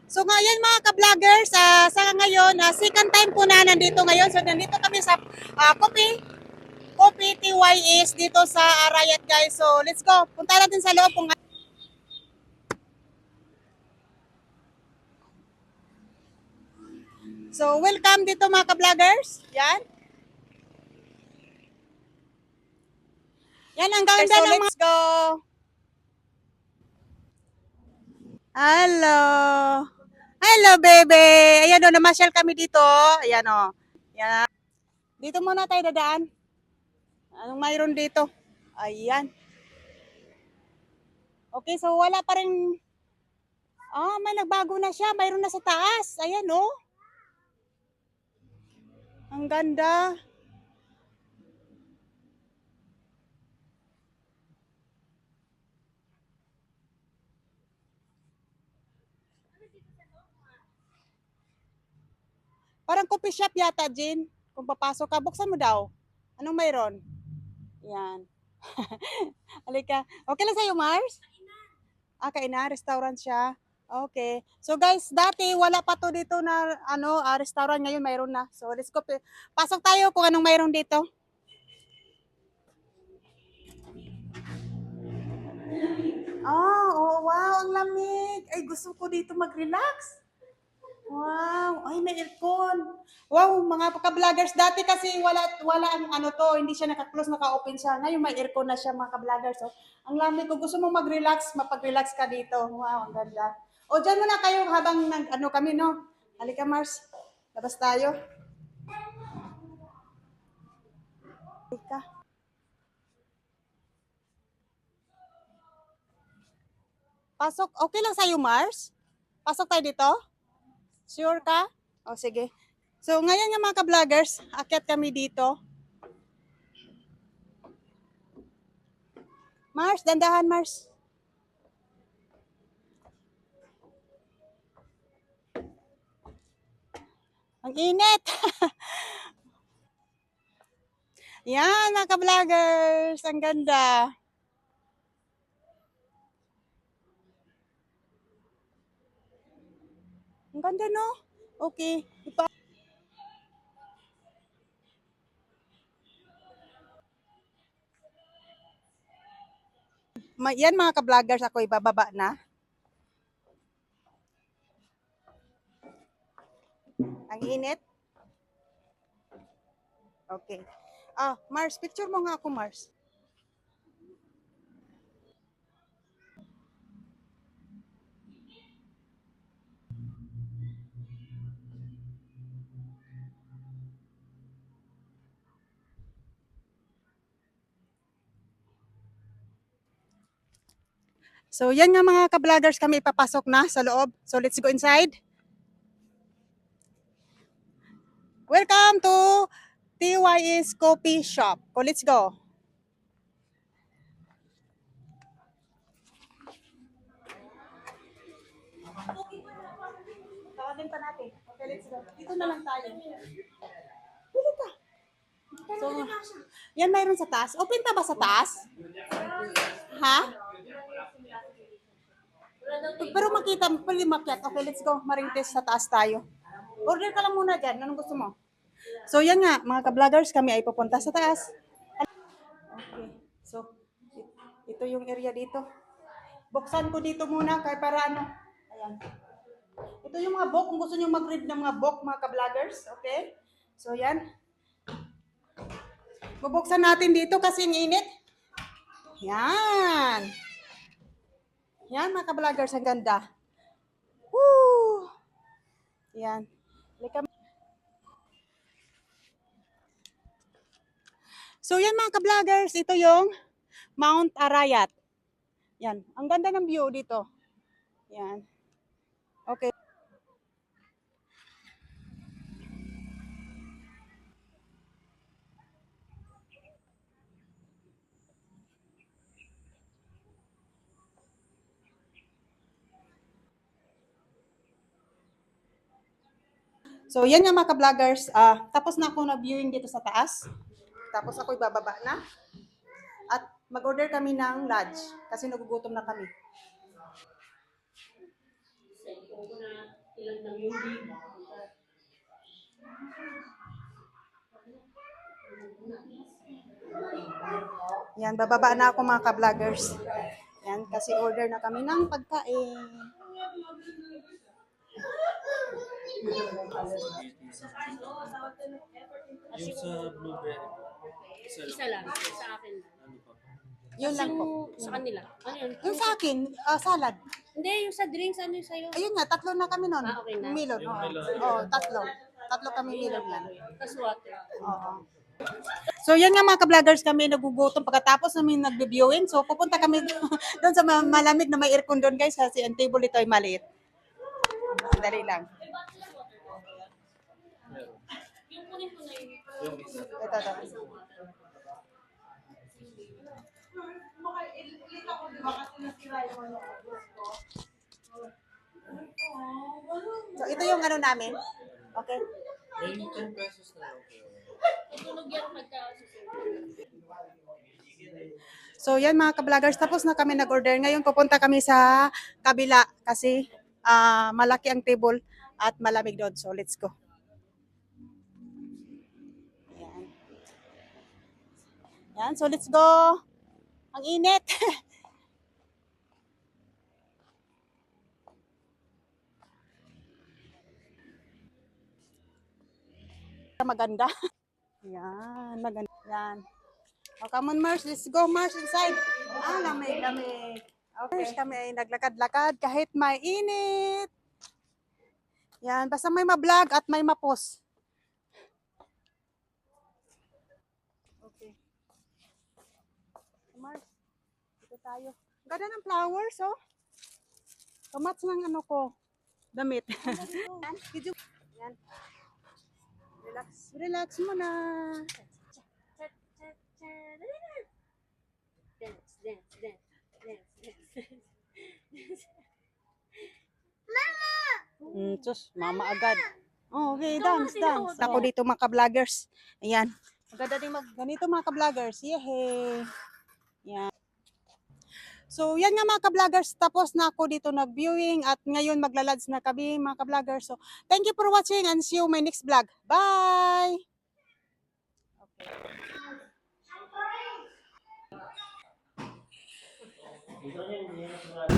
So ngayon mga ka-vloggers, sa ngayon, second time po na nandito ngayon. So nandito kami sa Coffee TYS dito sa Arayat guys. So let's go. Punta natin sa loob kung So welcome dito mga ka-vloggers. Yan. Yan ang ganda ng let's go. Hello. Hello baby. Ayan o, namasyal kami dito. Ayan o. Yan. Dito muna tayo dadaan. Anong mayroon dito? Ayan. Okay, so wala pa rin. May nagbago na siya. Mayroon na sa taas. Ayan oh. Ang ganda. Parang coffee shop yata, Jin. Kung papasok ka, buksan mo daw. Anong mayroon? Yan. Halika. Okay lang sa'yo, Mars? Kainan. Restaurant siya. Okay. So guys, dati wala pa to dito na restaurant, ngayon mayroon na. So let's go. Pasok tayo kung anong mayroon dito. Oh, wow, ang lamig. Ay, gusto ko dito mag-relax. Wow, ay may aircon. Wow, mga ka-vloggers, dati kasi wala ang hindi siya naka-close, naka-open siya. Ngayon may aircon na siya mga ka-vloggers. So, ang lamig ko, gusto mong mag-relax, mapag-relax ka dito. Wow, ang ganda. O, dyan muna kayo habang kami, no? Halika, Mars. Labas tayo. Halika. Pasok, okay lang sa'yo, Mars? Pasok tayo dito? Sure ka? O, sige. So, ngayon nga mga ka-vloggers, akyat kami dito. Mars, dandahan, Mars. Ang init. Yan, mga ka-vloggers. Ang ganda. Ang ganda, no? Okay. Yan, mga ka-vloggers. Ako ibababa na. Ang init. Okay. Mars, picture mo nga ako, Mars. So, yan nga mga ka-vloggers, kami ipapasok na sa loob. So, let's go inside. Welcome to TYS Coffee Shop. So, let's go. Tawagin pa natin. Okay, let's go. Dito na lang tayo. Pili ka. So, yan mayroon sa taas. Open pa ba sa taas? Ha? Pero makita, pwede makyat. Okay, let's go. Marintes sa taas tayo. Order ka lang muna dyan. Anong gusto mo? So, yan nga, mga ka-vloggers, kami ay pupunta sa taas. Okay. So, ito yung area dito. Buksan ko dito muna kay para Ayan. Ito yung mga book. Kung gusto nyo mag-read ng mga book, mga ka-vloggers. Okay? So, yan. Bubuksan natin dito kasi ang init. Yan. Yan, mga ka-vloggers, ang ganda. Woo! Yan. So, yan mga ka-vloggers, ito yung Mount Arayat. Yan. Ang ganda ng view dito. Yan. Okay. So, yan nga mga ka-vloggers. Tapos na ako na-viewing dito sa taas. Tapos ako ibababa na. At mag-order kami ng lunch kasi nagugutom na kami. Yan, bababa na ako mga ka-vloggers. Yan, kasi order na kami ng pagkain. Yung sa blueberry, Isa lang, sa akin lang. ano pa? Yun lang po. Sa kanila. Ano yun? Yung sa akin, salad. Hindi, yung sa drinks, ano yung sa'yo? Ayun nga, tatlo na kami nun. Ah, okay na. Milon, Yung oo. melon. Oo, tatlo. Tatlo kami milon yan. Tapos water. Oo. So yan nga mga ka-vloggers, kami nagugutom pagkatapos namin nagbe-viewing. So pupunta kami doon sa malamig na may aircon doon guys kasi ang table ito ay maliit. Dali lang. Meron. Yung kunin ko na yun. Yung isa. Ito. So ito yung ano namin. Okay. May 10 pesos na lang. Tutunog yan pagka So yan mga ka-vloggers, tapos na kami nag-order. Ngayon pupunta kami sa kabila kasi malaki ang table at malamig doon. So let's go. Yan. Yan, so let's go. Ang init. Maganda. Yan, maganda. Yan. Oh, come on, Mars. Let's go, Mars, inside. Lamig. Okay. Kami ay naglakad-lakad kahit may init. Yan, basta may ma-vlog at may ma-post. Okay. Mars, dito tayo. Ganda ng flowers, oh. Kamats ng ano ko. Damit. Yan. Relax muna. Dance. Sus, mama agad. Oh, okay, dance. Ako dito mga ka-vloggers. Ayan. Maganda din ganito mga ka-vloggers. Yehey. Yan. So, yan nga mga ka-vloggers. Tapos na ako dito nag-viewing at ngayon maglalads na kami mga ka-vloggers. So, thank you for watching and see you my next vlog. Bye! Okay.